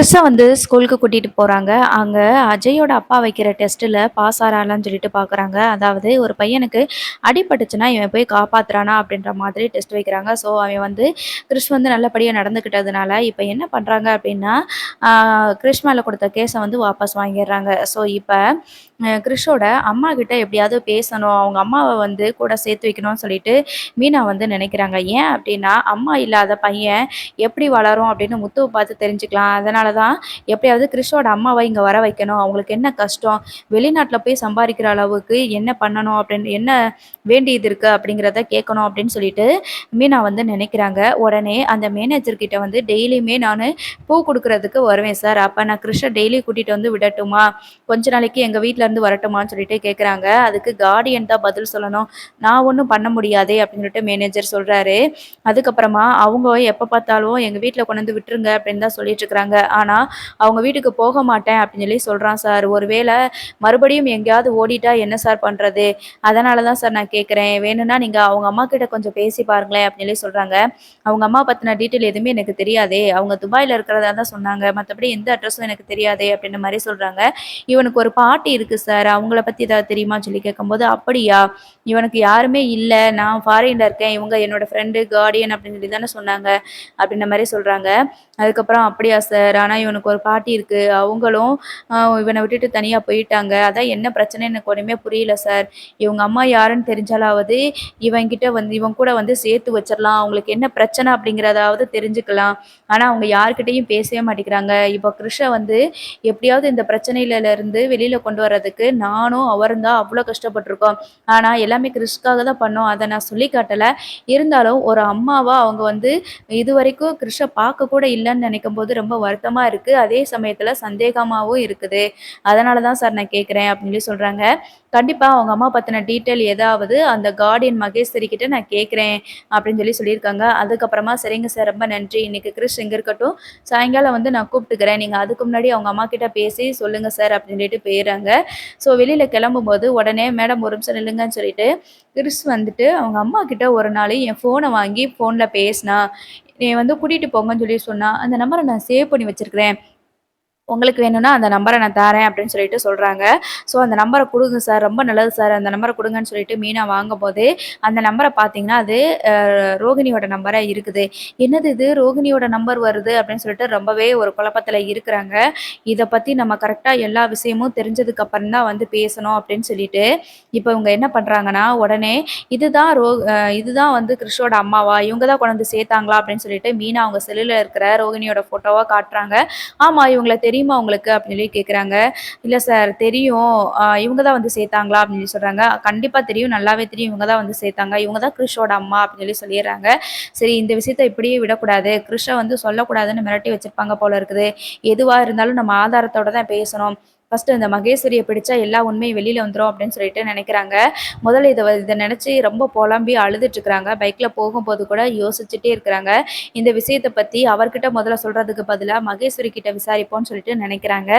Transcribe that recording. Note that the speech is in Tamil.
கிறிஸ ஸ்கூலுக்கு கூட்டிட்டு போறாங்க. அங்க அஜயோட அப்பா வைக்கிற டெஸ்ட்ல பாஸ் ஆறாளான்னு சொல்லிட்டு பார்க்குறாங்க. அதாவது ஒரு பையனுக்கு அடிபட்டுச்சுன்னா, இவன் போய் காப்பாத்துறானா அப்படின்ற மாதிரி டெஸ்ட் வைக்கிறாங்க. ஸோ அவன் கிறிஷ் நல்லபடியா நடந்துக்கிட்டதுனால, இப்ப என்ன பண்றாங்க அப்படின்னா, ஆ கிறிஷ் மேல குடுத்த கேஸ வாபஸ் வாங்கிர்றாங்க. ஸோ இப்ப கிறிஷோட அம்மாகிட்ட எப்படியாவது பேசணும். அவங்க அம்மாவ கூட சேர்த்து வைக்கணும்னு சொல்லிட்டு மீனா நினைக்கிறாங்க. ஏன் அப்படின்னா, அம்மா இல்லாத பையன் எப்படி வளரும் அப்படின்னு முத்துவ பார்த்து தெரிஞ்சுக்கலாம். அதனால தான் எப்படியாவது கிறிஷோட அம்மாவ இங்க வர வைக்கணும். அவங்களுக்கு என்ன கஷ்டம்? வெளிநாட்ல போய் சம்பாதிக்கிற அளவுக்கு என்ன பண்ணணும் அப்படின்னு என்ன வேண்டியது இருக்கு அப்படிங்கிறத கேட்கணும் அப்படின்னு சொல்லிட்டு மீனா நினைக்கிறாங்க. உடனே அந்த மேனேஜர் கிட்ட டெய்லியுமே நானு பூ குடுக்குறதுக்கு வருவேன் சார். அப்ப நான் கிறிஷ டெய்லி கூட்டிட்டு விடட்டுமா? கொஞ்ச நாளைக்கு எங்க வீட்ல இருந்து வரட்டுமான்னு சொல்லிட்டு கேட்குறாங்க. அதுக்கு கார்டியன் தான் பதில் சொல்லணும். நான் ஒண்ணும் பண்ண முடியாதே அப்படின்னு சொல்லிட்டு மேனேஜர் சொல்றாரு. அதுக்கப்புறமா அவங்க எப்ப பார்த்தாலும் எங்க வீட்ல கொண்டு வந்து விட்டுருங்க அப்படின்னு தான் சொல்லிட்டு இருக்கிறாங்க. ஆனா அவங்க வீட்டுக்கு போக மாட்டேன் அப்படின்னு சொல்றான் சார். ஒருவேள மறுபடியும் எங்கேயாவது ஓடிட்டா என்ன சார் பண்றது? அதனால தான் சார் நான் கேட்கிறேன். வேணும்னா நீங்க அவங்க அம்மா கிட்ட கொஞ்சம் பேசி பாருங்களேன் அப்படின்னு சொல்றாங்க. அவங்க அம்மா பத்தின டீட்டெயில் எதுவுமே எனக்கு தெரியாதே. அவங்க துபாய்ல இருக்கிறதா தான் சொன்னாங்க. மத்தபடி எந்த அட்ரஸும் எனக்கு தெரியாதே அப்படின்ற மாரி சொல்றாங்க. இவனுக்கு ஒரு பாட்டி இருக்கு சார். அவங்கள பத்தி ஏதாவது தெரியுமான்னு சொல்லி கேட்கும்போது, அப்படியா? இவனுக்கு யாருமே இல்ல. நான் ஃபாரின்ல இருக்கேன். இவங்க என்னோட ஃப்ரெண்டு, கார்டியன் அப்படின்னு சொல்லி தானே சொன்னாங்க. அப்படின்ற மாரி சொல்றாங்க. அதுக்கப்புறம் அப்படியா சார். ஆனா இவனுக்கு ஒரு பாட்டி இருக்கு. அவங்களும் இவன விட்டுட்டு தனியா போயிட்டாங்க. அதான் என்ன பிரச்சனைன்னு எனக்கு ஒண்ணுமே புரியல சார். இவங்க அம்மா யாருன்னு தெரிஞ்சாலாவது இவன்கிட்ட இவன் கூட சேர்த்து வச்சிரலாம். அவங்களுக்கு என்ன பிரச்சனை அப்படிங்கிறதாவது தெரிஞ்சுக்கலாம். ஆனா அவங்க யார்கிட்டயும் பேசவே மாட்டேங்கிறாங்க. இப்போ கிருஷ எப்படியாவது இந்த பிரச்சனையில இருந்து வெளியில கொண்டு வர்றதுக்கு நானும் அவரும் தான் அவ்வளோ கஷ்டப்பட்டுருக்கோம். ஆனா எல்லாமே கிறிஷ்காக தான் பண்ணோம். அத நான் சொல்லி காட்டல. இருந்தாலும் ஒரு அம்மாவா அவங்க இதுவரைக்கும் கிறிஷ பார்க்க கூட இல்லன்னு நினைக்கும்போது ரொம்ப வருத்தமா இருக்கு. அதே சமயத்துல சந்தேகமாவும் இருக்குது. அதனால தான் சார் நான் கேட்கிறேன் அப்படின்னு சொல்லி சொல்றாங்க. கண்டிப்பா அவங்க அம்மா பத்தின டீட்டெயில் ஏதாவது அந்த கார்டியன் மகேஸ்வரி கிட்ட நான் கேட்கிறேன் அப்படின்னு சொல்லியிருக்காங்க. அதுக்கப்புறமா சரிங்க சார் ரொம்ப நன்றி. இன்னைக்கு கிறிஷ் இங்க இருக்கட்டும். சாயங்காலம் நான் கூப்பிட்டுக்கிறேன். நீங்க அதுக்கு முன்னாடி அவங்க அம்மா கிட்ட பேசி சொல்லுங்க சார் அப்படின்னு சொல்லிட்டு போயிடுறாங்க. ஸோ வெளியில கிளம்பும்போது உடனே மேடம் ஒரு நிமிஷம் நில்லுங்கன்னு சொல்லிட்டு கிறிஸ் அவங்க அம்மா கிட்ட ஒரு நாள் என் ஃபோனை வாங்கி ஃபோன்ல பேசினா. நீ கூட்டிட்டு போங்கன்னு சொல்லி சொன்னா. அந்த நம்பரை நான் சேவ் பண்ணி வச்சிருக்கிறேன். உங்களுக்கு வேணும்னா அந்த நம்பர நான் தாரேன் அப்படின்னு சொல்லிட்டு சொல்றாங்க. ஸோ அந்த நம்பர குடுங்க சார். ரொம்ப நல்லது சார். அந்த நம்பர குடுங்கன்னு சொல்லிட்டு மீனா வாங்கும்போது, அந்த நம்பர பார்த்தீங்கன்னா, அது ரோகிணியோட நம்பரா இருக்குது. என்னது இது ரோகிணியோட நம்பர் வருது அப்படின்னு சொல்லிட்டு ரொம்பவே ஒரு குழப்பத்துல இருக்கிறாங்க. இத பத்தி நம்ம கரெக்ட்டா எல்லா விஷயமும் தெரிஞ்சதுக்கு அப்புறம் தான் பேசணும் அப்படின்னு சொல்லிட்டு, இப்ப இவங்க என்ன பண்றாங்கன்னா, உடனே இதுதான் இதுதான் கிறிஷோட அம்மாவா? இவங்க தான் கொண்டு வந்து சேர்த்தாங்களா? அப்படின்னு சொல்லிட்டு மீனா அவங்க செல்லுல இருக்கிற ரோகிணியோட ஃபோட்டோவ காட்டுறாங்க. ஆமா இவங்கள தெரியுமா உங்களுக்கு? அப்படின்னு சொல்லி கேட்குறாங்க. இல்ல சார் தெரியும். இவங்க தான் சேர்த்தாங்களா? அப்படின்னு சொல்லி சொல்றாங்க. கண்டிப்பா தெரியும். நல்லாவே தெரியும். இவங்க தான் சேர்த்தாங்க. இவங்க தான் கிறிஷோட அம்மா அப்படின்னு சொல்லி சொல்லிர்றாங்க. சரி இந்த விஷயத்த இப்படியே விடக்கூடாது. கிறிஷ சொல்லக்கூடாதுன்னு மிரட்டி வச்சிருப்பாங்க போல இருக்குது. எதுவா இருந்தாலும் நம்ம ஆதாரத்தோட தான் பேசணும். ஃபர்ஸ்ட்டு இந்த மகேஸ்வரிய பிடிச்சா எல்லா உண்மையும் வெளியில வந்துரும் அப்படின்னு சொல்லிட்டு நினைக்கிறாங்க. முதல்ல இத நினைச்சு ரொம்ப புலம்பி அழுதுட்டு இருக்கிறாங்க. பைக்ல போகும்போது கூட யோசிச்சுட்டே இருக்கிறாங்க. இந்த விஷயத்த பத்தி அவர்கிட்ட முதல்ல சொல்றதுக்கு பதிலா மகேஸ்வரி கிட்ட விசாரிப்போம்னு சொல்லிட்டு நினைக்கிறாங்க.